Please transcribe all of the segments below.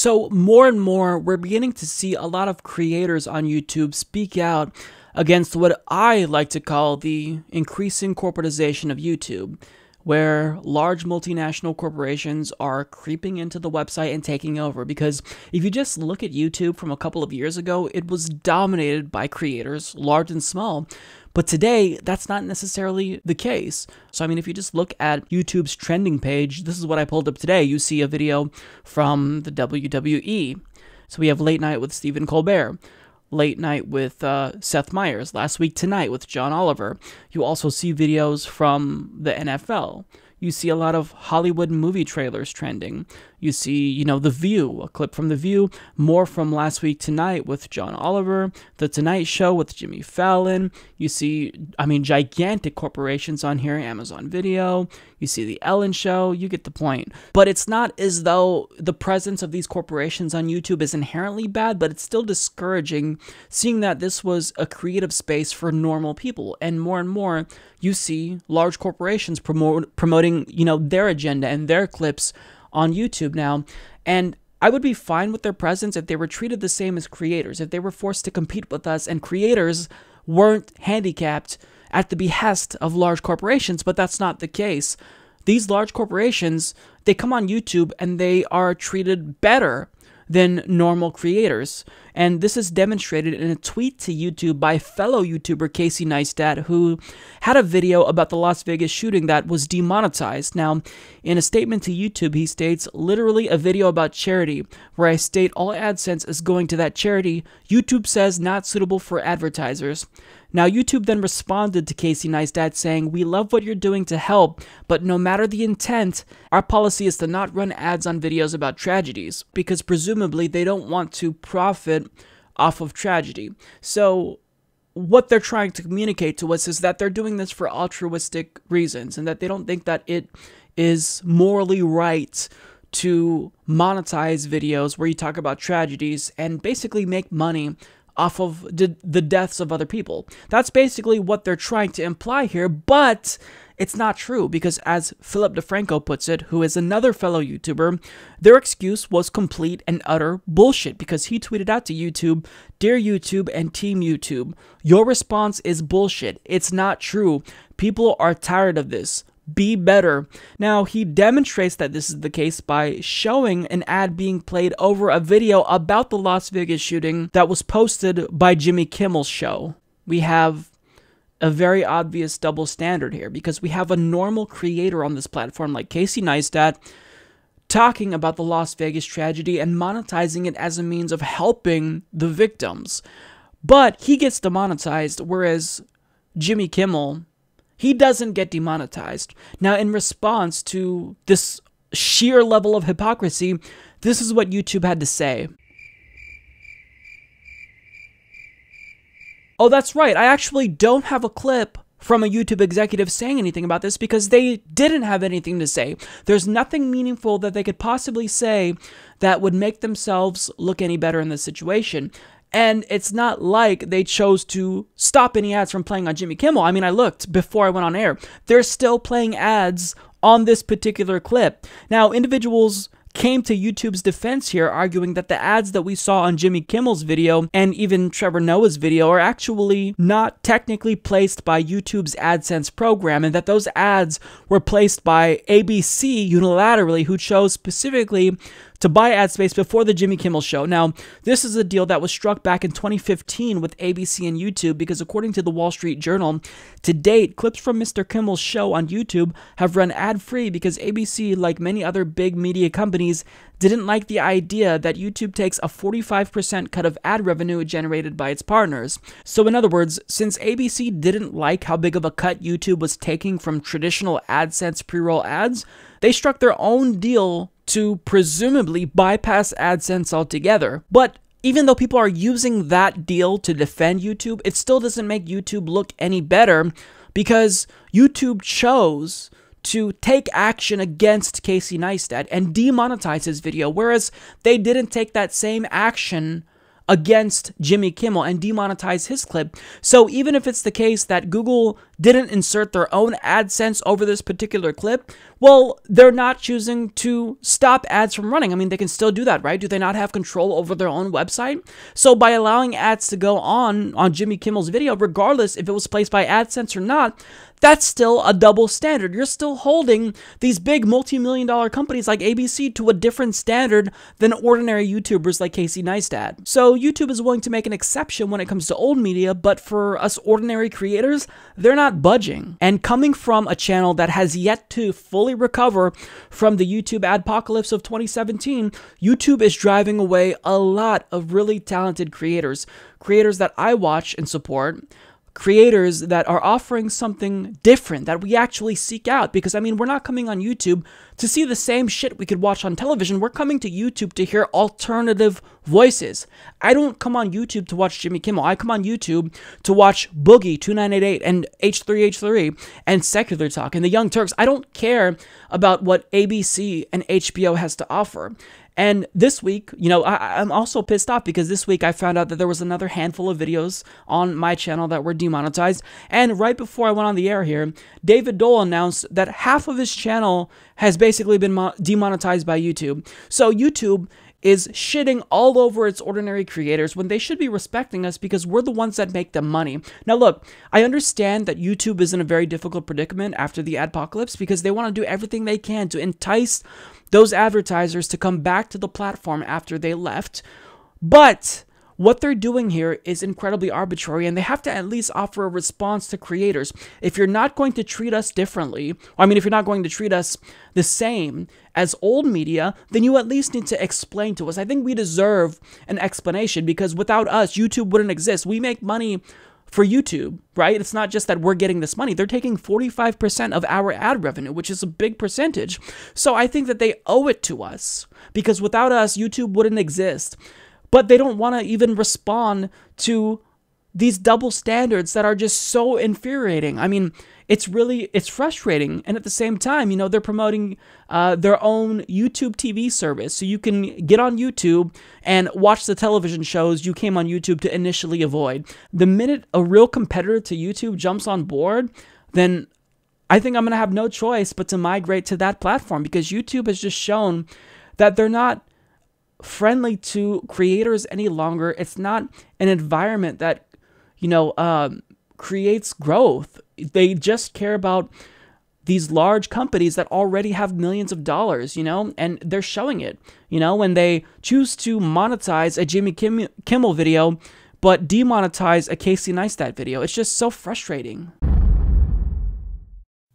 So more and more, we're beginning to see a lot of creators on YouTube speak out against what I like to call the increasing corporatization of YouTube, where large multinational corporations are creeping into the website and taking over. Because if you just look at YouTube from a couple of years ago, it was dominated by creators, large and small. But today, that's not necessarily the case. So, I mean, if you just look at YouTube's trending page, this is what I pulled up today. You see a video from the WWE. So we have Late Night with Stephen Colbert, Late Night with Seth Meyers, Last Week Tonight with John Oliver. You also see videos from the NFL. You see a lot of Hollywood movie trailers trending. You see, The View, a clip from The View, more from Last Week Tonight with John Oliver, The Tonight Show with Jimmy Fallon. You see, gigantic corporations on here, Amazon Video. You see The Ellen Show, you get the point. But it's not as though the presence of these corporations on YouTube is inherently bad, but it's still discouraging seeing that this was a creative space for normal people. And more, you see large corporations promoting, their agenda and their clips on YouTube now. And I would be fine with their presence if they were treated the same as creators, if they were forced to compete with us and creators weren't handicapped at the behest of large corporations, but that's not the case. These large corporations, they come on YouTube and they are treated better than normal creators. And this is demonstrated in a tweet to YouTube by fellow YouTuber Casey Neistat, who had a video about the Las Vegas shooting that was demonetized. Now, in a statement to YouTube, he states, "Literally a video about charity, where I state all AdSense is going to that charity. YouTube says not suitable for advertisers." Now, YouTube then responded to Casey Neistat saying, "We love what you're doing to help, but no matter the intent, our policy is to not run ads on videos about tragedies, because presumably they don't want to profit off of tragedy." So what they're trying to communicate to us is that they're doing this for altruistic reasons, and that they don't think that it is morally right to monetize videos where you talk about tragedies and basically make money off of the deaths of other people. That's basically what they're trying to imply here, but it's not true, because as Philip DeFranco puts it, who is another fellow YouTuber, their excuse was complete and utter bullshit, because he tweeted out to YouTube, "Dear YouTube and Team YouTube, your response is bullshit. It's not true. People are tired of this. Be better." Now, he demonstrates that this is the case by showing an ad being played over a video about the Las Vegas shooting that was posted by Jimmy Kimmel's show. We have a very obvious double standard here, because we have a normal creator on this platform like Casey Neistat talking about the Las Vegas tragedy and monetizing it as a means of helping the victims. But he gets demonetized, whereas Jimmy Kimmel, he doesn't get demonetized. Now, in response to this sheer level of hypocrisy, this is what YouTube had to say. Oh, that's right. I actually don't have a clip from a YouTube executive saying anything about this, because they didn't have anything to say. There's nothing meaningful that they could possibly say that would make themselves look any better in this situation. And it's not like they chose to stop any ads from playing on Jimmy Kimmel. I mean, I looked before I went on air. They're still playing ads on this particular clip. Now, individuals came to YouTube's defense here, arguing that the ads that we saw on Jimmy Kimmel's video and even Trevor Noah's video are actually not technically placed by YouTube's AdSense program, and that those ads were placed by ABC unilaterally, who chose specifically to buy ad space before the Jimmy Kimmel show. Now, this is a deal that was struck back in 2015 with ABC and YouTube, because according to the Wall Street Journal, to date, clips from Mr. Kimmel's show on YouTube have run ad-free because ABC, like many other big media companies, didn't like the idea that YouTube takes a 45% cut of ad revenue generated by its partners. So in other words, since ABC didn't like how big of a cut YouTube was taking from traditional AdSense pre-roll ads, they struck their own deal to presumably bypass AdSense altogether. But even though people are using that deal to defend YouTube, it still doesn't make YouTube look any better, because YouTube chose to take action against Casey Neistat and demonetize his video, whereas they didn't take that same action against Jimmy Kimmel and demonetize his clip. So even if it's the case that Google didn't insert their own AdSense over this particular clip, well, they're not choosing to stop ads from running. I mean, they can still do that, right? Do they not have control over their own website? So by allowing ads to go on Jimmy Kimmel's video, regardless if it was placed by AdSense or not, that's still a double standard. You're still holding these big multi-million-dollar companies like ABC to a different standard than ordinary YouTubers like Casey Neistat. So YouTube is willing to make an exception when it comes to old media, but for us ordinary creators, they're not budging. And coming from a channel that has yet to fully recover from the YouTube adpocalypse of 2017, YouTube is driving away a lot of really talented creators that I watch and support, creators that are offering something different that we actually seek out. Because, I mean, we're not coming on YouTube to see the same shit we could watch on television. We're coming to YouTube to hear alternative voices. I don't come on YouTube to watch Jimmy Kimmel. I come on YouTube to watch Boogie 2988 and H3H3 and Secular Talk and the Young Turks. I don't care about what ABC and HBO has to offer. And this week, you know, I'm also pissed off because this week I found out that there was another handful of videos on my channel that were demonetized. And right before I went on the air here, David Dole announced that half of his channel has basically been demonetized by YouTube. So YouTube is shitting all over its ordinary creators when they should be respecting us because we're the ones that make them money. Now look, I understand that YouTube is in a very difficult predicament after the adpocalypse because they want to do everything they can to entice those advertisers to come back to the platform after they left. But what they're doing here is incredibly arbitrary, and they have to at least offer a response to creators. If you're not going to treat us differently, if you're not going to treat us the same as old media, then you at least need to explain to us. I think we deserve an explanation because without us, YouTube wouldn't exist. We make money for YouTube, right? It's not just that we're getting this money. They're taking 45% of our ad revenue, which is a big percentage. So I think that they owe it to us because without us, YouTube wouldn't exist. But they don't want to even respond to these double standards that are just so infuriating. I mean, it's frustrating. And at the same time, you know, they're promoting their own YouTube TV service. So you can get on YouTube and watch the television shows you came on YouTube to initially avoid. The minute a real competitor to YouTube jumps on board, then I think I'm going to have no choice but to migrate to that platform because YouTube has just shown that they're not friendly to creators any longer. It's not an environment that, you know, creates growth. They just care about these large companies that already have millions of dollars, you know, and they're showing it, you know, when they choose to monetize a Jimmy Kimmel video, but demonetize a Casey Neistat video. It's just so frustrating.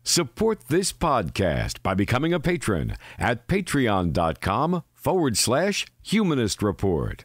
Support this podcast by becoming a patron at patreon.com/Humanist Report.